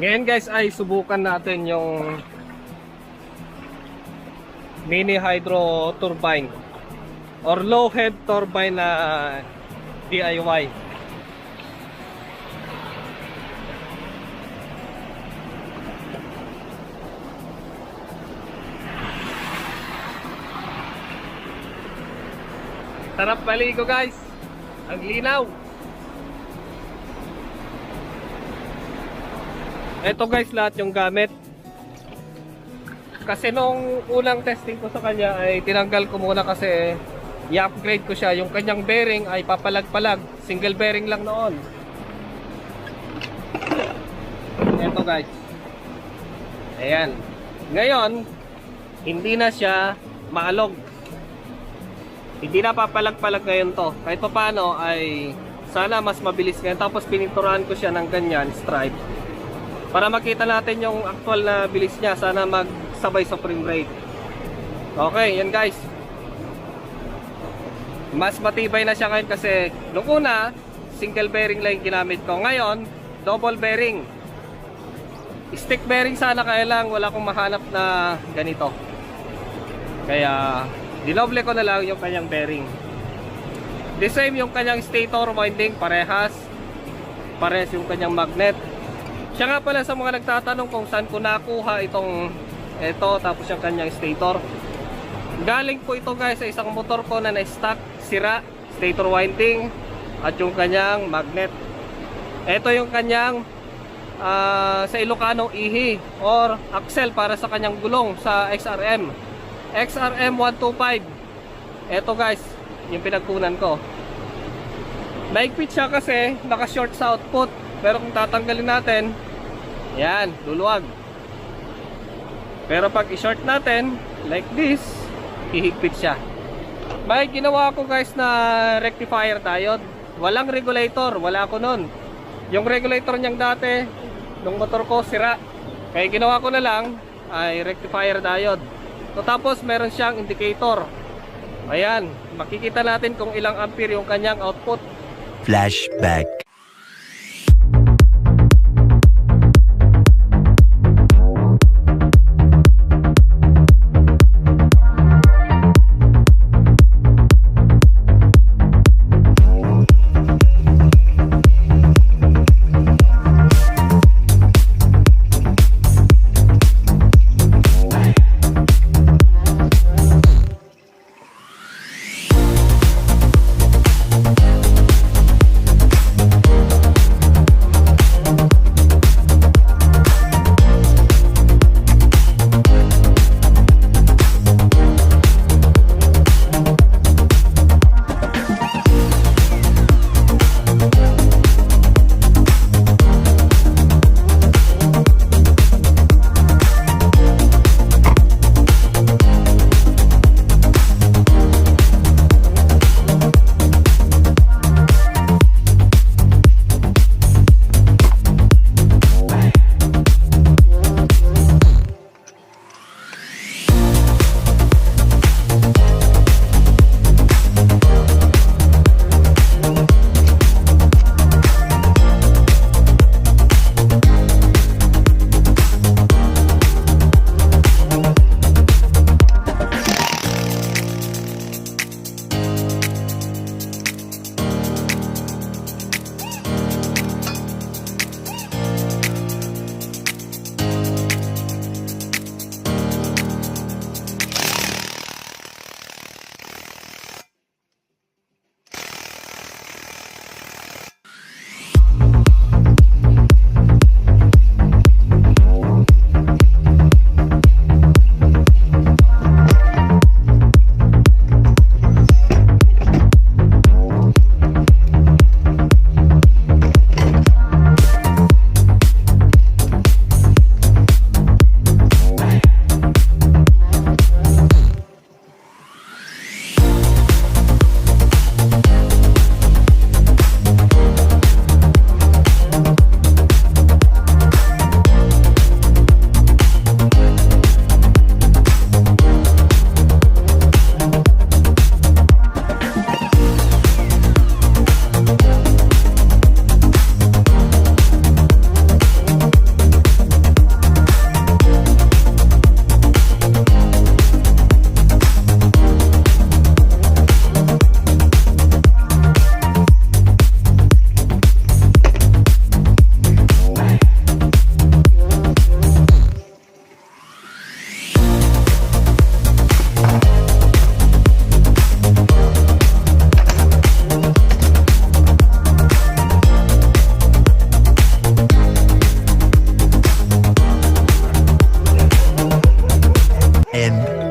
Ngayon guys ay subukan natin yung mini hydro turbine or low head turbine na DIY. Sarap maligo guys. Ang linaw. Ito guys lahat yung gamit. Kasi nung unang testing ko sa kanya ay tinanggal ko muna kasi i-upgrade ko siya. Yung kanyang bearing ay papalag-palag. Single bearing lang noon. Ito guys. Ayan. Ngayon, hindi na siya maalog. Hindi na papalag-palag ngayon to. Kahit pa paano ay sana mas mabilis ngayon. Tapos pininturahan ko siya ng ganyan, stripe. Para makita natin yung actual na bilis niya. Sana magsabay sa frame rate. Okay, yan guys. Mas matibay na siya ngayon kasi nung una, single bearing lang ginamit ko. Ngayon, double bearing. Stick bearing sana kaya lang wala akong mahanap na ganito. Kaya dinoble ko na lang yung kanyang bearing. The same yung kanyang stator winding, parehas yung kanyang magnet. Siya nga pala sa mga nagtatanong kung saan ko nakuha ito tapos yung kanyang stator. Galing po ito guys sa isang motor ko na na-stock, sira, stator winding at yung kanyang magnet. Ito yung kanyang sa Ilocano ihi or axle para sa kanyang gulong sa XRM 125. Ito guys yung pinagkunan ko. Naigpit siya kasi naka short sa output, pero kung tatanggalin natin, yan, luluwag. Pero pag i-short natin like this, hihigpit siya. May ginawa ko guys na rectifier diode. Walang regulator, wala ko nun. Yung regulator niyang dati nung motor ko sira, kaya ginawa ko na lang ay rectifier diode. So, tapos meron siyang indicator. Ayan, makikita natin kung ilang ampere yung kanyang output. Flashback.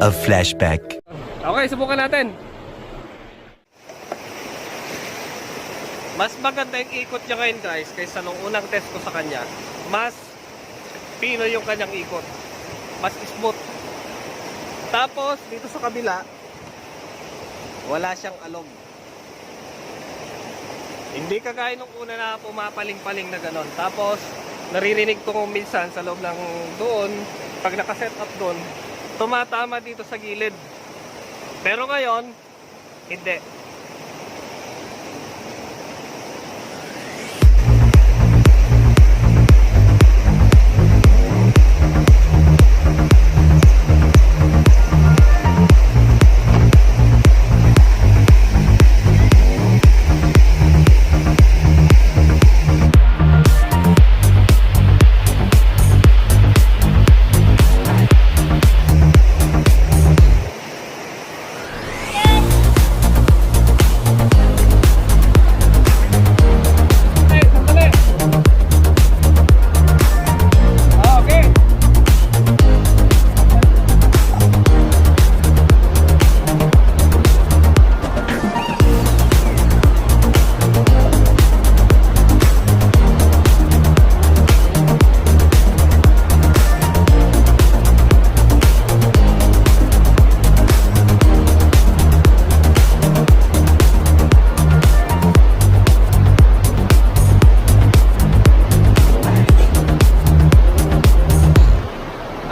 A flashback. Okay, subukan natin. Mas maganda yung ikot niya ngayon guys kaysa nung unang test ko sa kanya. Mas pino yung kanyang ikot. Mas smooth. Tapos dito sa kabila, wala siyang alog. Hindi kagaya nung una na pumapaling-paling na ganon. Tapos naririnig ko kung minsan sa loob ng doon, pag nakaset up doon, tumatama dito sa gilid. Pero ngayon, hindi.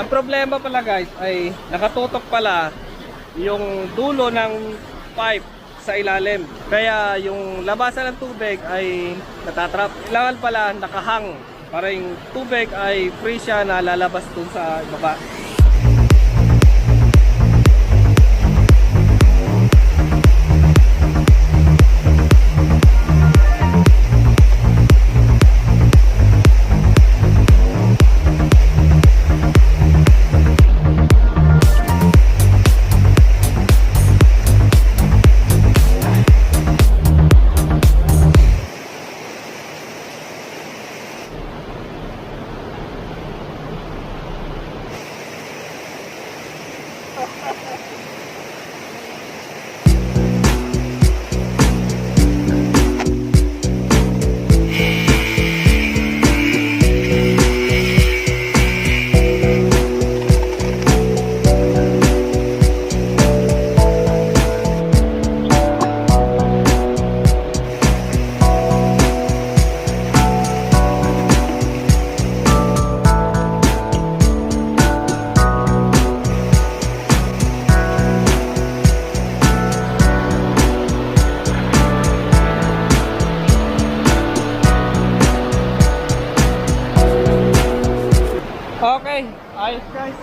Problema pala guys ay nakatutok pala yung dulo ng pipe sa ilalim. Kaya yung labasan ng tubig ay natatrap. Kailangan pala nakahang para yung tubig ay free siya na lalabas dun sa baba. Okay, ayos guys.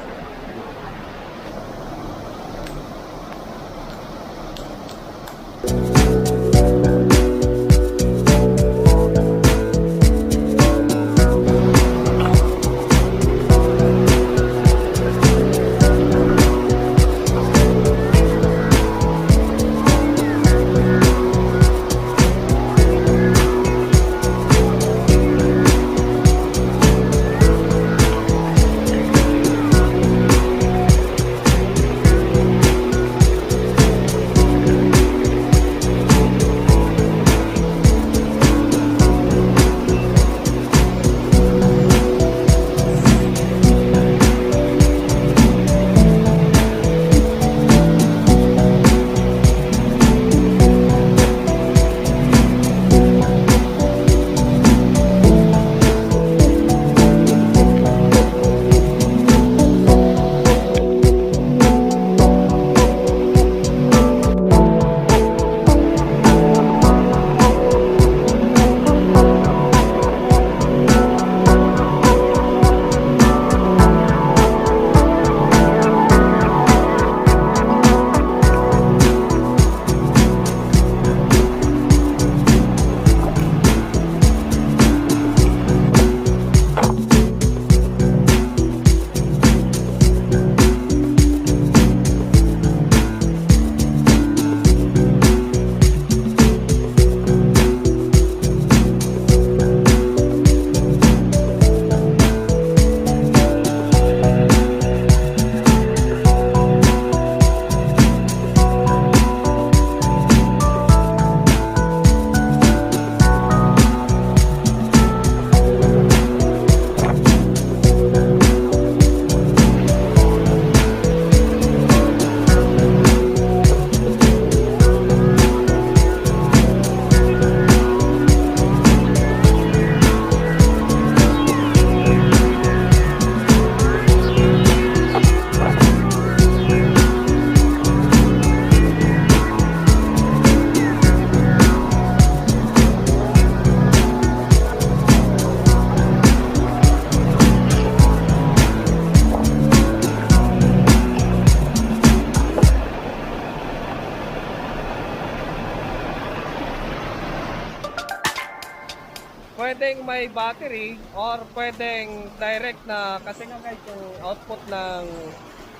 may battery or pwedeng direct na, kasi nga guys yung output ng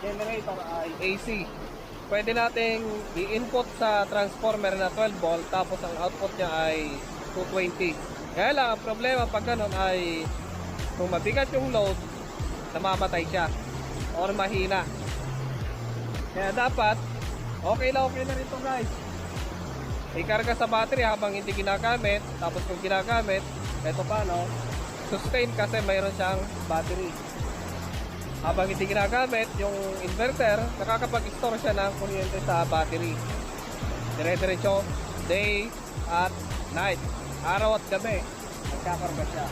generator ay AC. Pwede nating i-input sa transformer na 12 volt tapos ang output niya ay 220. Kaya lang ang problema pag ganun ay kung mabigat yung load, namamatay siya or mahina. Kaya dapat okay na rin to guys. Ikarga sa battery habang hindi ginagamit, tapos kung ginagamit, eto pa no, sustain kasi mayroon siyang battery. Habang hindi ginagamit, yung inverter, nakakapag-store siya ng kuryente sa battery. Dire-diretso, day at night. Araw at gabi, nagkakarga siya.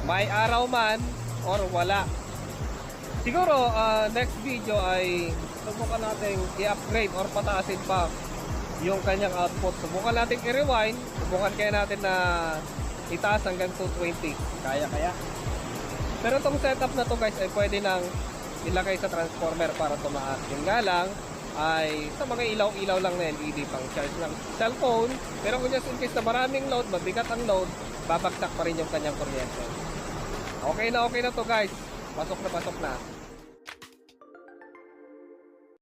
May araw man or wala. Siguro, next video ay subukan natin i-upgrade or pataasin pa yung kanyang output. Subukan natin i-rewind. Subukan kaya natin na itaas hanggang 220. Kaya. Pero itong setup na to guys ay pwede nang ilagay sa transformer para tumaas. Yung nga lang ay sa mga ilaw-ilaw lang na LED pang charge ng cellphone. Pero kung just in case na maraming load, mabigat ang load, babagsak pa rin yung kanyang kuryente. Okay na to guys. Pasok na.